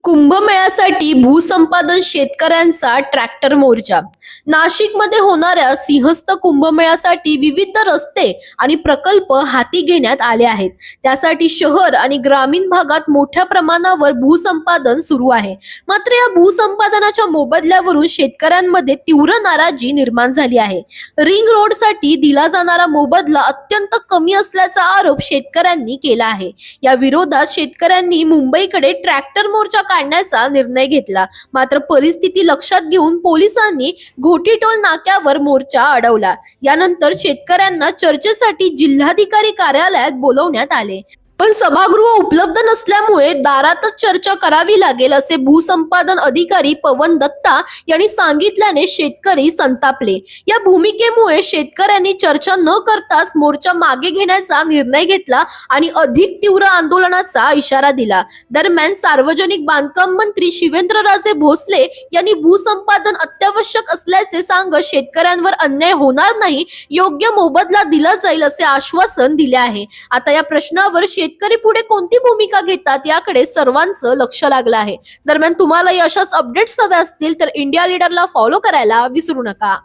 कुंभमेळ्यासाठी भूसंपादन शेतकऱ्यांचा ट्रॅक्टर मोर्चा। नाशिकमध्ये होणाऱ्या सिंहस्थ कुंभमेळ्यासाठी विविध रस्ते आणि प्रकल्प हाती घेण्यात आले आहेत। त्यासाठी शहर आणि ग्रामीण भागात मोठ्या प्रमाणावर भूसंपादन सुरू आहे। मात्र या भूसंपादनाच्या मोबदल्यावरून शेतकऱ्यांमध्ये तीव्र नाराजी निर्माण झाली आहे। रिंग रोडसाठी दिला जाणारा मोबदला अत्यंत कमी असल्याचा आरोप शेतकऱ्यांनी केला आहे। या विरोधात शेतकऱ्यांनी मुंबईकडे ट्रॅक्टर मोर्चा काढण्याचा निर्णय घेतला। मात्र परिस्थिती लक्षात घेऊन पोलिसांनी घोटीटोल नाक्यावर मोर्चा अडवला। यानंतर शेतकऱ्यांना चर्चेसाठी जिल्हाधिकारी कार्यालयात बोलवण्यात आले, पण सभागृह उपलब्ध नसल्यामुळे दारातच चर्चा करावी लागेल असे भूसंपादन अधिकारी पवन दत्ता यांनी सांगितल्याने शेतकरी संतापले। या भूमिकेमुळे शेतकऱ्यांनी चर्चा न करताच मोर्चा मागे घेण्याचा निर्णय घेतला आणि अधिक तीव्र आंदोलनाचा इशारा दिला। दरम्यान सार्वजनिक बांधकाम मंत्री शिवेंद्रराजे भोसले यांनी भूसंपादन अत्यावश्यक असल्याचे सांगत शेतकऱ्यांवर अन्याय होणार नाही, योग्य मोबदला दिला जाईल असे आश्वासन दिले आहे। आता या प्रश्नावर शेतकरी पुढे कोणती भूमिका घेतात याकडे सर्वांचं लक्ष लागलं आहे। दरम्यान तुम्हाला अशाच अपडेट्स हवे असतील तर इंडिया लीडरला फॉलो करायला विसरू नका।